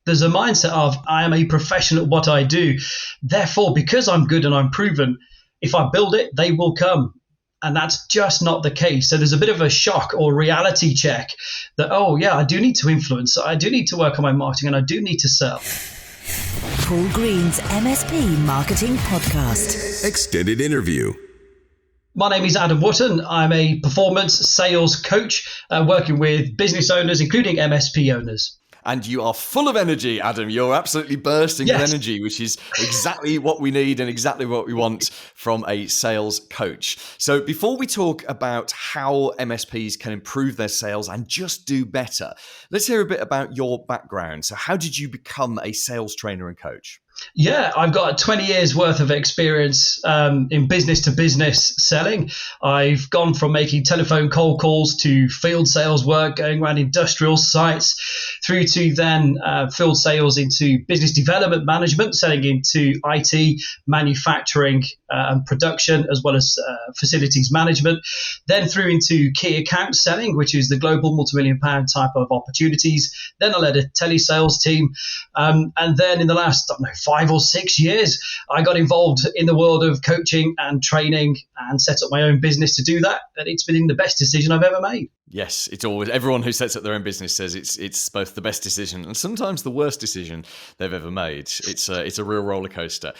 There's a mindset of I am a professional at what I do. Therefore, because I'm good and I'm proven, if I build it, they will come. And that's just not the case. So there's a bit of a shock or reality check that, oh, yeah, I do need to influence. I do need to work on my marketing and I do need to sell. Paul Green's MSP Marketing Podcast. Extended interview. My name is Adam Wootton. I'm a performance sales coach working with business owners, including MSP owners. And you are full of energy, Adam. You're absolutely bursting with energy, which is exactly what we need and exactly what we want from a sales coach. So before we talk about how MSPs can improve their sales and just do better, let's hear a bit about your background. So how did you become a sales trainer and coach? Yeah, I've got 20 years worth of experience in business to business selling. I've gone from making telephone cold calls to field sales work, going around industrial sites, through to then field sales into business development management, selling into IT, manufacturing and production, as well as facilities management. Then through into key account selling, which is the global multi-million-pound type of opportunities. Then I led a telesales team. And then in the last, 5 or 6 years, I got involved in the world of coaching and training and set up my own business to do that. And it's been the best decision I've ever made. Yes, it's always, everyone who sets up their own business says it's both the best decision and sometimes the worst decision they've ever made. It's a real roller coaster.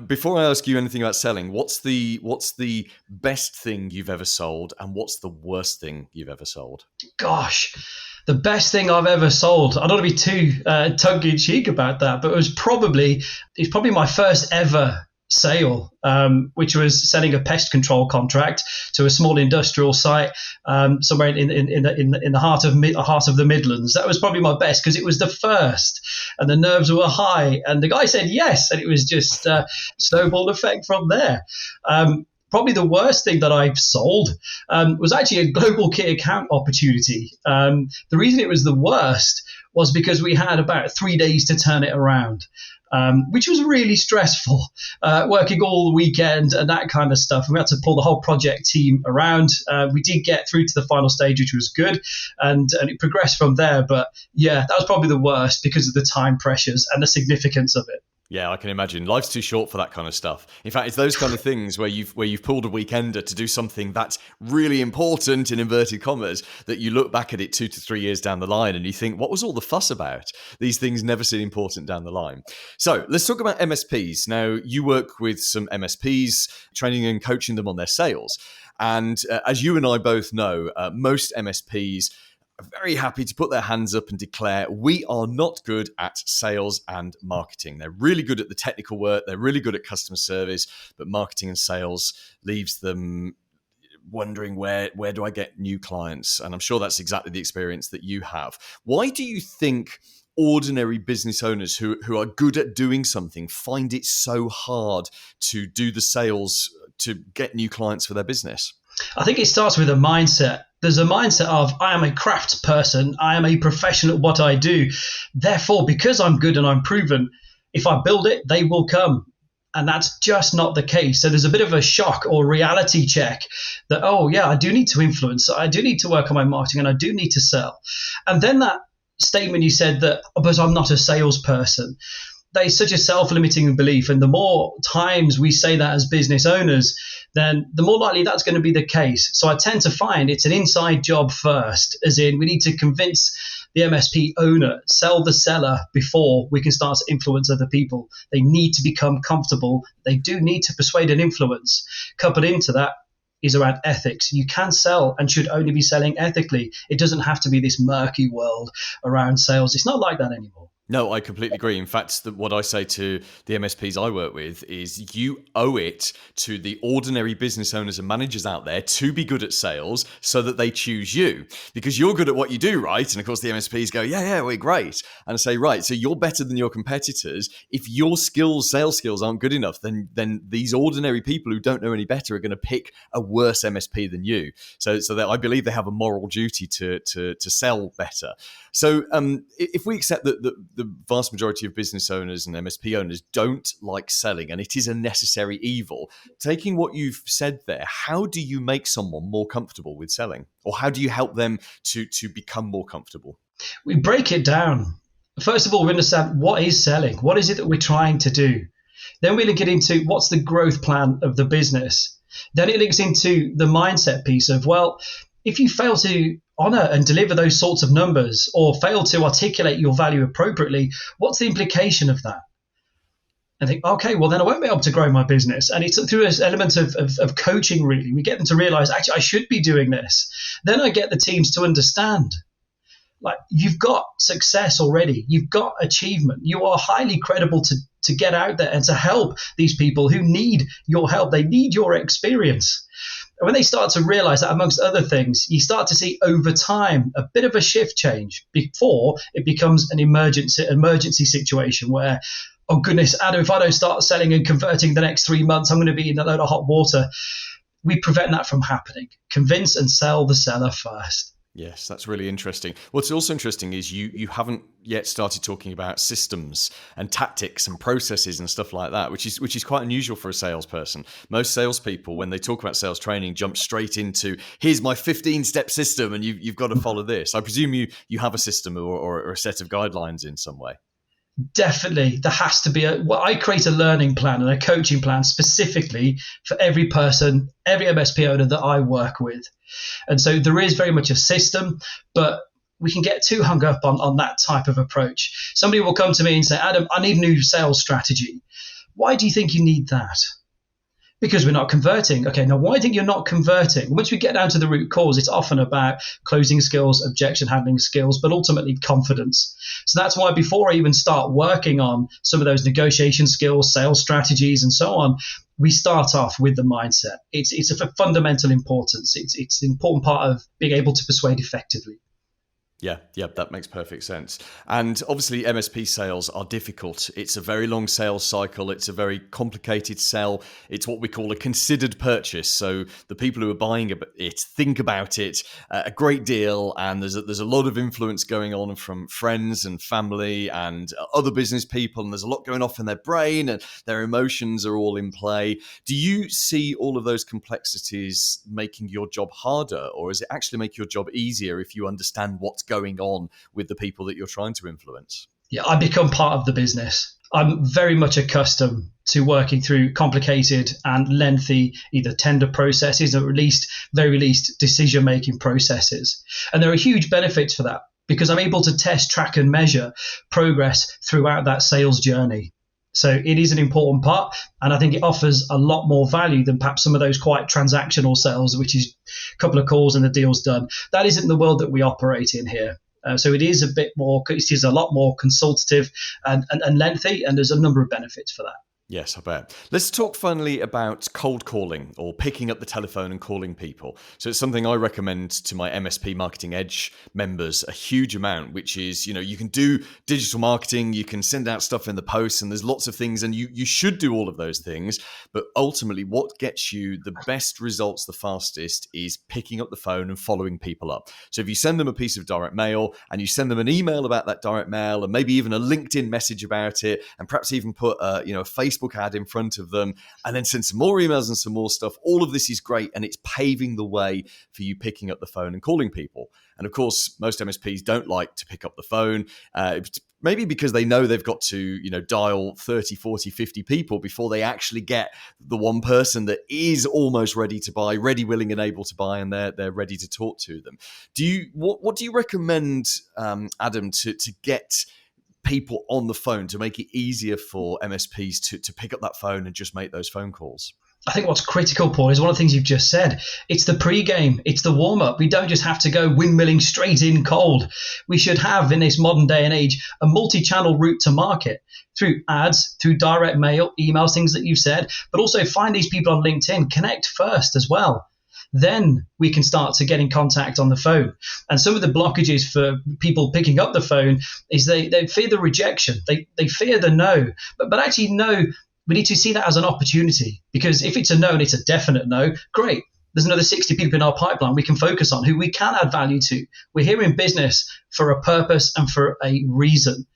Before I ask you anything about selling, what's the best thing you've ever sold and what's the worst thing you've ever sold? Gosh. The best thing I've ever sold. I don't want to be too tongue-in-cheek about that, but it's probably my first ever sale, which was selling a pest control contract to a small industrial site somewhere in the heart of the Midlands. That was probably my best because it was the first, and the nerves were high, and the guy said yes, and it was just snowball effect from there. Probably the worst thing that I've sold was actually a global key account opportunity. The reason it was the worst was because we had about 3 days to turn it around, which was really stressful, working all the weekend and that kind of stuff. And we had to pull the whole project team around. We did get through to the final stage, which was good, and it progressed from there. But yeah, that was probably the worst because of the time pressures and the significance of it. Yeah, I can imagine. Life's too short for that kind of stuff. In fact, it's those kind of things where you've pulled a weekender to do something that's really important, in inverted commas, that you look back at it 2 to 3 years down the line and you think, what was all the fuss about? These things never seem important down the line. So let's talk about MSPs. Now, you work with some MSPs, training and coaching them on their sales. And as you and I both know, most MSPs very happy to put their hands up and declare we are not good at sales and marketing. They're really good at the technical work. They're really good at customer service, but marketing and sales leaves them wondering where do I get new clients? And I'm sure that's exactly the experience that you have. Why do you think ordinary business owners who are good at doing something find it so hard to do the sales to get new clients for their business? I think it starts with a mindset. There's a mindset of I am a crafts person. I am a professional at what I do. Therefore, because I'm good and I'm proven, if I build it, they will come. And that's just not the case. So there's a bit of a shock or reality check that, oh, yeah, I do need to influence. I do need to work on my marketing and I do need to sell. And then that statement you said that, oh, but I'm not a salesperson. That is such a self-limiting belief. And the more times we say that as business owners, then the more likely that's going to be the case. So I tend to find it's an inside job first, as in we need to convince the MSP owner, sell the seller before we can start to influence other people. They need to become comfortable. They do need to persuade and influence. Coupled into that is around ethics. You can sell and should only be selling ethically. It doesn't have to be this murky world around sales. It's not like that anymore. No, I completely agree. In fact, what I say to the MSPs I work with is you owe it to the ordinary business owners and managers out there to be good at sales so that they choose you because you're good at what you do, right? And of course, the MSPs go, yeah, we're great. And I say, right, so you're better than your competitors. If your sales skills aren't good enough, then these ordinary people who don't know any better are going to pick a worse MSP than you. So that I believe they have a moral duty to sell better. So if we accept that the vast majority of business owners and MSP owners don't like selling, and it is a necessary evil, taking what you've said there, how do you make someone more comfortable with selling? Or how do you help them to become more comfortable? We break it down. First of all, we understand what is selling. What is it that we're trying to do? Then we link it into what's the growth plan of the business. Then it links into the mindset piece of, well, if you fail to honor and deliver those sorts of numbers or fail to articulate your value appropriately, what's the implication of that? And think, okay, well, then I won't be able to grow my business. And it's through an element of coaching, really. We get them to realize, actually, I should be doing this. Then I get the teams to understand, like, you've got success already. You've got achievement. You are highly credible to get out there and to help these people who need your help. They need your experience. And when they start to realize that, amongst other things, you start to see over time a bit of a shift change before it becomes an emergency situation where, oh goodness, Adam, if I don't start selling and converting the next 3 months, I'm going to be in a load of hot water. We prevent that from happening. Convince and sell the seller first. Yes, that's really interesting. What's also interesting is you haven't yet started talking about systems and tactics and processes and stuff like that, which is quite unusual for a salesperson. Most salespeople, when they talk about sales training, jump straight into, here's my 15-step system and you've got to follow this. I presume you have a system or a set of guidelines in some way. Definitely, there has to be I create a learning plan and a coaching plan specifically for every person, every MSP owner that I work with. And so there is very much a system, but we can get too hung up on that type of approach. Somebody will come to me and say, Adam, I need a new sales strategy. Why do you think you need that? Because we're not converting. Okay, now why do you think you're not converting? Once we get down to the root cause, it's often about closing skills, objection handling skills, but ultimately confidence. So that's why before I even start working on some of those negotiation skills, sales strategies, and so on, we start off with the mindset. It's of fundamental importance. It's an important part of being able to persuade effectively. Yeah, that makes perfect sense. And obviously MSP sales are difficult. It's a very long sales cycle. It's a very complicated sell. It's what we call a considered purchase. So the people who are buying it think about it a great deal, and there's a lot of influence going on from friends and family and other business people, and there's a lot going off in their brain and their emotions are all in play. Do you see all of those complexities making your job harder, or does it actually make your job easier if you understand what's going on with the people that you're trying to influence? Yeah, I become part of the business. I'm very much accustomed to working through complicated and lengthy either tender processes or very least decision-making processes. And there are huge benefits for that because I'm able to test, track and measure progress throughout that sales journey. So it is an important part, and I think it offers a lot more value than perhaps some of those quite transactional sales, which is a couple of calls and the deal's done. That isn't the world that we operate in here. So it is a lot more consultative and lengthy, and there's a number of benefits for that. Yes, I bet. Let's talk finally about cold calling or picking up the telephone and calling people. So it's something I recommend to my MSP Marketing Edge members a huge amount, which is, you can do digital marketing, you can send out stuff in the post, and there's lots of things, and you should do all of those things. But ultimately, what gets you the best results the fastest is picking up the phone and following people up. So if you send them a piece of direct mail and you send them an email about that direct mail and maybe even a LinkedIn message about it, and perhaps even put a Facebook ad in front of them, and then send some more emails and some more stuff. All of this is great, and it's paving the way for you picking up the phone and calling people. And of course, most MSPs don't like to pick up the phone, maybe because they know they've got to, dial 30, 40, 50 people before they actually get the one person that is almost ready to buy, ready, willing, and able to buy, and they're ready to talk to them. What do you recommend, Adam, to get people on the phone to make it easier for MSPs to pick up that phone and just make those phone calls? I think what's critical, Paul, is one of the things you've just said. It's the pre-game. It's the warm-up. We don't just have to go windmilling straight in cold. We should have, in this modern day and age, a multi-channel route to market through ads, through direct mail, emails, things that you've said, but also find these people on LinkedIn. Connect first as well. Then we can start to get in contact on the phone. And some of the blockages for people picking up the phone is they fear the rejection. They fear the no. But actually, no, we need to see that as an opportunity, because if it's a no and it's a definite no, great. There's another 60 people in our pipeline we can focus on who we can add value to. We're here in business for a purpose and for a reason.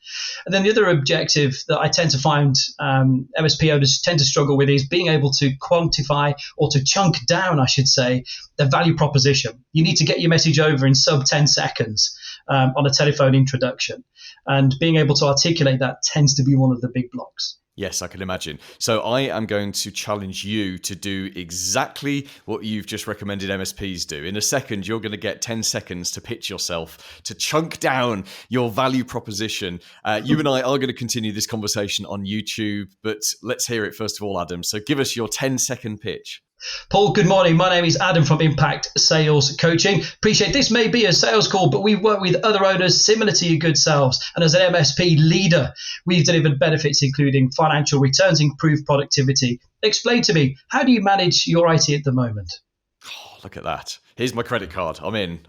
And then the other objective that I tend to find MSP owners tend to struggle with is being able to quantify, or to chunk down, I should say, the value proposition. You need to get your message over in sub 10 seconds. on a telephone introduction. And being able to articulate that tends to be one of the big blocks. Yes, I can imagine. So I am going to challenge you to do exactly what you've just recommended MSPs do. In a second, you're going to get 10 seconds to pitch yourself, to chunk down your value proposition. You and I are going to continue this conversation on YouTube, but let's hear it first of all, Adam. So give us your 10-second pitch. Paul, good morning. My name is Adam from Impact Sales Coaching. Appreciate this may be a sales call, but we've worked with other owners similar to your good selves. And as an MSP leader, we've delivered benefits including financial returns, improved productivity. Explain to me, how do you manage your IT at the moment? Oh, look at that. Here's my credit card. I'm in.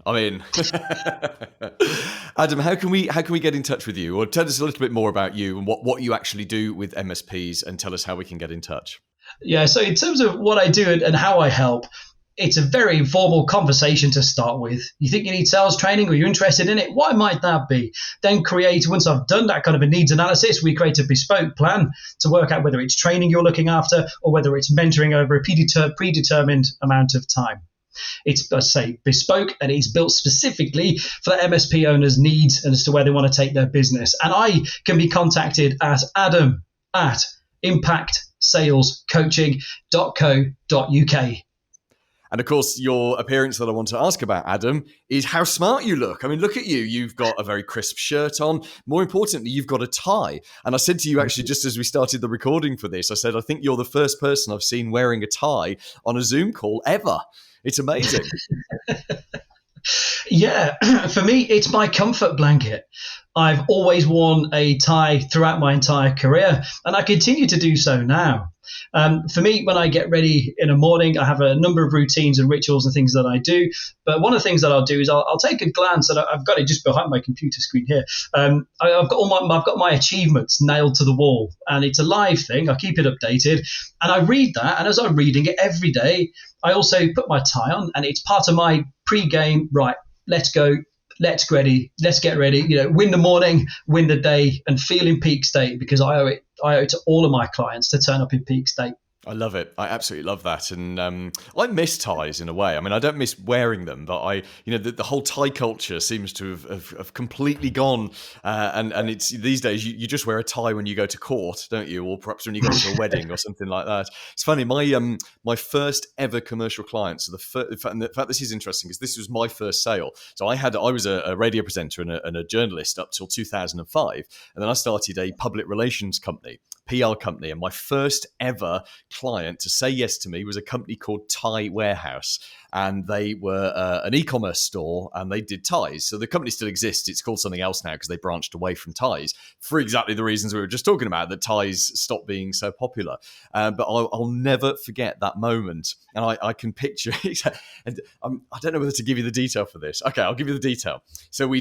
Adam, how can we get in touch with you? Or tell us a little bit more about you and what you actually do with MSPs, and tell us how we can get in touch. Yeah, so in terms of what I do and how I help, it's a very informal conversation to start with. You think you need sales training or you're interested in it? Why might that be? Then once I've done that kind of a needs analysis, we create a bespoke plan to work out whether it's training you're looking after or whether it's mentoring over a predetermined amount of time. It's, I say, bespoke, and it's built specifically for the MSP owner's needs and as to where they want to take their business. And I can be contacted at adam@impactsalescoaching.co.uk. And of course, your appearance that I want to ask about, Adam, is how smart you look. I mean, look at you. You've got a very crisp shirt on. More importantly, you've got a tie. And I said to you, actually, just as we started the recording for this, I said, I think you're the first person I've seen wearing a tie on a Zoom call ever. It's amazing. Yeah, for me, it's my comfort blanket. I've always worn a tie throughout my entire career, and I continue to do so now. For me, when I get ready in the morning, I have a number of routines and rituals and things that I do. But one of the things that I'll do is I'll take a glance, and I've got it just behind my computer screen here. I've got my achievements nailed to the wall, and it's a live thing. I keep it updated, and I read that. And as I'm reading it every day, I also put my tie on, and it's part of my pre-game. Right, let's go. Let's get ready. Win the morning, win the day, and feel in peak state, because I owe it to all of my clients to turn up in peak state. I love it. I absolutely love that. And I miss ties in a way. I mean, I don't miss wearing them, but the whole tie culture seems to have completely gone. And it's these days you just wear a tie when you go to court, don't you? Or perhaps when you go to a wedding or something like that. It's funny. My first ever commercial client. So in fact, this is interesting because this was my first sale. So I was a radio presenter and a journalist up till 2005, and then I started a public relations company, PR company, and my first ever client to say yes to me was a company called Tie Warehouse, and they were an e-commerce store, and they did ties. So the company still exists. It's called something else now because they branched away from ties for exactly the reasons we were just talking about, that ties stopped being so popular. But I'll never forget that moment, and I can picture it. And I don't know whether to give you the detail for this. Okay, I'll give you the detail. So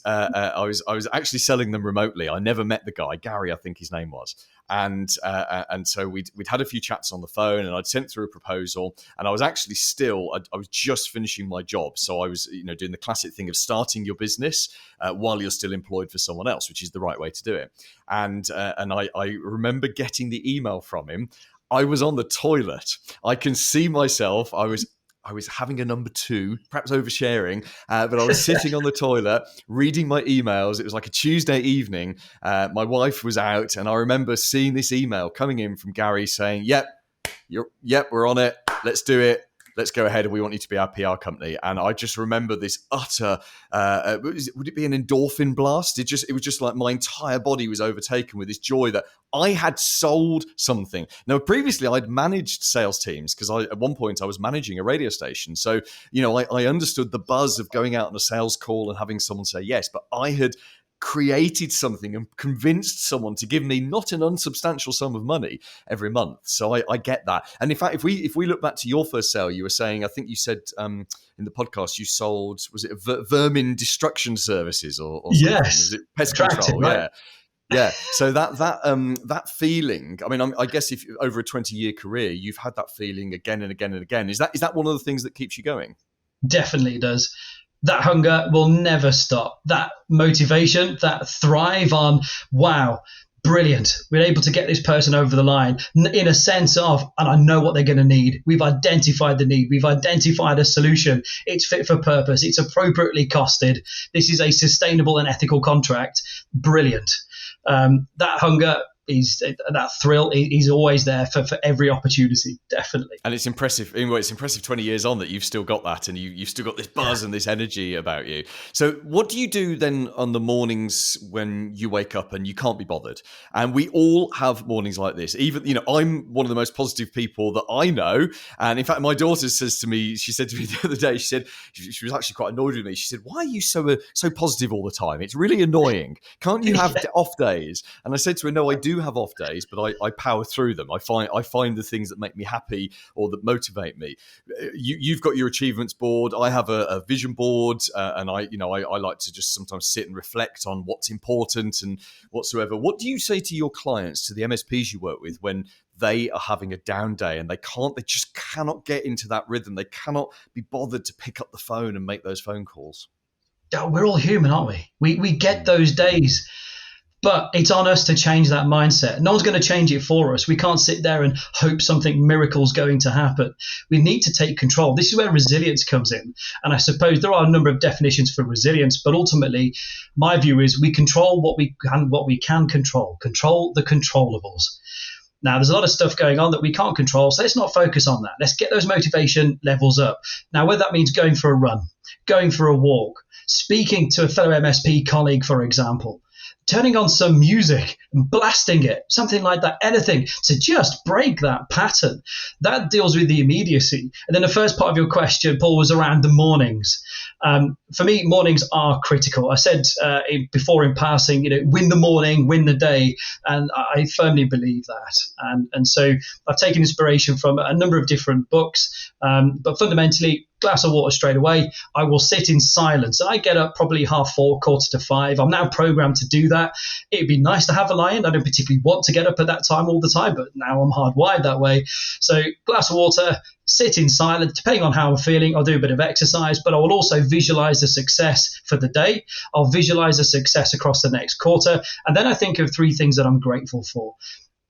I was actually selling them remotely. I never met the guy, Gary, I think his name was. And so we'd had a few chats on the phone, and I'd sent through a proposal, and I was actually I was just finishing my job. So I was, doing the classic thing of starting your business while you're still employed for someone else, which is the right way to do it. And I remember getting the email from him. I was on the toilet. I can see myself. I was having a number two, perhaps oversharing, but I was sitting on the toilet reading my emails. It was like a Tuesday evening. My wife was out, and I remember seeing this email coming in from Gary saying, "Yep, we're on it. Let's do it. Let's go ahead, and we want you to be our PR company." And I just remember this utter, would it be an endorphin blast? It was just like my entire body was overtaken with this joy that I had sold something. Now, previously I'd managed sales teams because at one point I was managing a radio station. So, I understood the buzz of going out on a sales call and having someone say yes, but I had created something and convinced someone to give me not an unsubstantial sum of money every month. So I get that. And in fact, if we look back to your first sale, you were saying, I think you said in the podcast, you sold, was it vermin destruction services or something? Yes. Was it pest control? Right? Yeah. So that feeling, I mean, I guess if over a 20-year career, you've had that feeling again and again and again. Is that one of the things that keeps you going? Definitely does. That hunger will never stop. That motivation, that thrive on, wow, brilliant. We're able to get this person over the line in a sense of, and I know what they're going to need. We've identified the need. We've identified a solution. It's fit for purpose. It's appropriately costed. This is a sustainable and ethical contract. Brilliant. That hunger is that thrill is always there for every opportunity, definitely. And it's impressive. Anyway, it's impressive 20 years on that you've still got that, and you've still got this buzz and this energy about you. So what do you do then on the mornings when you wake up and you can't be bothered? And we all have mornings like this. Even, I'm one of the most positive people that I know. And in fact, my daughter says to me, she said to me the other day, she was actually quite annoyed with me. She said, "Why are you so positive all the time? It's really annoying. Can't you have off days?" And I said to her, "No, I do have off days, but I power through them. I find the things that make me happy or that motivate me." You've got your achievements board. I have a vision board, and I like to just sometimes sit and reflect on what's important and whatsoever. What do you say to your clients, to the MSPs you work with, when they are having a down day and they just cannot get into that rhythm? They cannot be bothered to pick up the phone and make those phone calls. We're all human, aren't we? We get those days. But it's on us to change that mindset. No one's going to change it for us. We can't sit there and hope something miracle's going to happen. We need to take control. This is where resilience comes in. And I suppose there are a number of definitions for resilience, but ultimately my view is we control what we can control the controllables. Now, there's a lot of stuff going on that we can't control, so let's not focus on that. Let's get those motivation levels up. Now, whether that means going for a run, going for a walk, speaking to a fellow MSP colleague, for example, turning on some music and blasting it, something like that, anything to just break that pattern. That deals with the immediacy. And then the first part of your question, Paul, was around the mornings. For me, mornings are critical. I said before in passing, win the morning, win the day. And I firmly believe that. And so I've taken inspiration from a number of different books, but fundamentally, glass of water straight away. I will sit in silence. I get up probably 4:30, 4:45. I'm now programmed to do that. It'd be nice to have a lie-in. I don't particularly want to get up at that time all the time, but now I'm hardwired that way. So glass of water, sit in silence. Depending on how I'm feeling, I'll do a bit of exercise, but I will also visualize the success for the day. I'll visualize the success across the next quarter. And then I think of 3 things that I'm grateful for.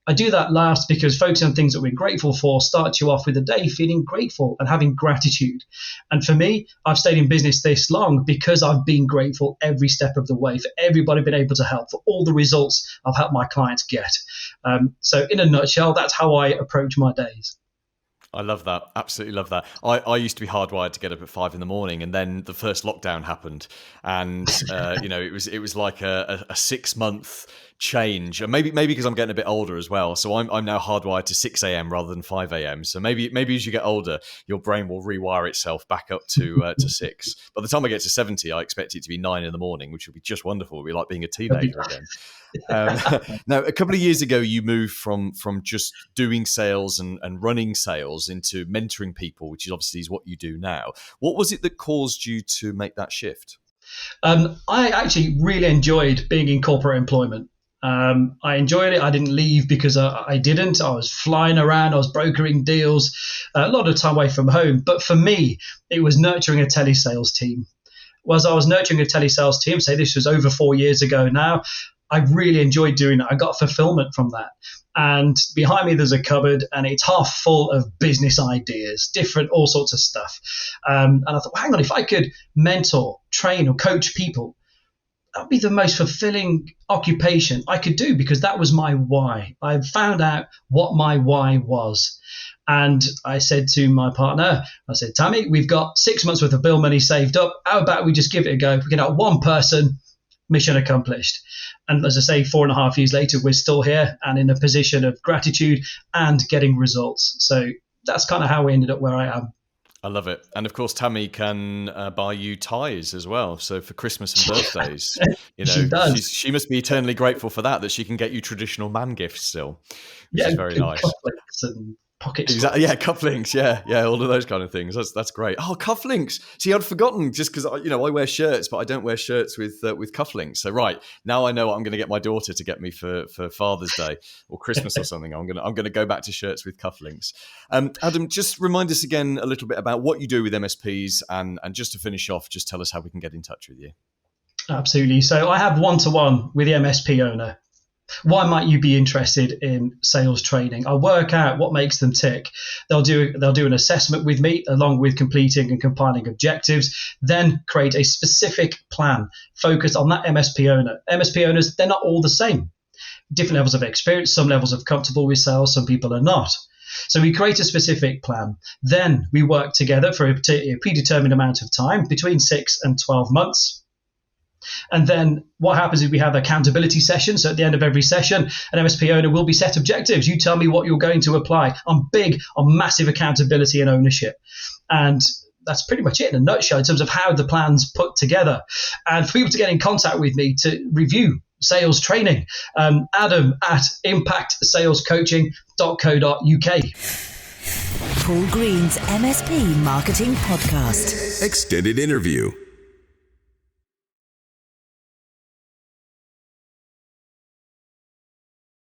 I do that last because focusing on things that we're grateful for starts you off with a day feeling grateful and having gratitude. And for me, I've stayed in business this long because I've been grateful every step of the way, for everybody being able to help, for all the results I've helped my clients get. So in a nutshell, that's how I approach my days. I love that. Absolutely love that. I used to be hardwired to get up at 5 a.m, and then the first lockdown happened, and it was like a 6-month change, and maybe because I'm getting a bit older as well. So I'm now hardwired to 6 a.m. rather than 5 a.m. So maybe as you get older, your brain will rewire itself back up to 6. By the time I get to 70, I expect it to be 9 a.m, which will be just wonderful. It'll be like being a teenager again. Now, a couple of years ago, you moved from just doing sales and running sales into mentoring people, which is obviously what you do now. What was it that caused you to make that shift? I actually really enjoyed being in corporate employment. I enjoyed it. I didn't leave because I didn't. I was flying around. I was brokering deals, a lot of time away from home. But for me, it was nurturing a telesales team. As I was nurturing a telesales team, say this was over 4 years ago now, I really enjoyed doing it. I got fulfillment from that. And behind me, there's a cupboard, and it's half full of business ideas, different, all sorts of stuff. And I thought, well, hang on, if I could mentor, train, or coach people, that would be the most fulfilling occupation I could do, because that was my why. I found out what my why was. And I said to my partner, I said, Tammy, we've got 6 months worth of bill money saved up. How about we just give it a go? We can have one person, mission accomplished. And as I say, 4.5 years later, we're still here and in a position of gratitude and getting results. So that's kind of how we ended up where I am. I love it. And of course, Tammy can buy you ties as well. So for Christmas and birthdays, she does. She must be eternally grateful for that she can get you traditional man gifts still, which is very nice. And pockets. Exactly. Yeah, cufflinks. Yeah, all of those kind of things. That's great. Oh, cufflinks. See, I'd forgotten, just because I wear shirts, but I don't wear shirts with cufflinks. So right now, I know what I'm going to get my daughter to get me for Father's Day or Christmas or something. I'm gonna go back to shirts with cufflinks. Adam, just remind us again a little bit about what you do with MSPs, and just to finish off, just tell us how we can get in touch with you. Absolutely. So I have one-to-one with the MSP owner. Why might you be interested in sales training? I'll work out what makes them tick. They'll do an assessment with me along with completing and compiling objectives, then create a specific plan focused on that MSP owner. MSP owners, they're not all the same. Different levels of experience, some levels of comfortable with sales, some people are not. So we create a specific plan. Then we work together for a predetermined amount of time, between 6 and 12 months. And then what happens is we have accountability sessions. So at the end of every session, an MSP owner will be set objectives. You tell me what you're going to apply. I'm big on massive accountability and ownership. And that's pretty much it in a nutshell in terms of how the plan's put together. And for people to get in contact with me to review sales training, Adam at impactsalescoaching.co.uk. Paul Green's MSP Marketing Podcast. Extended interview.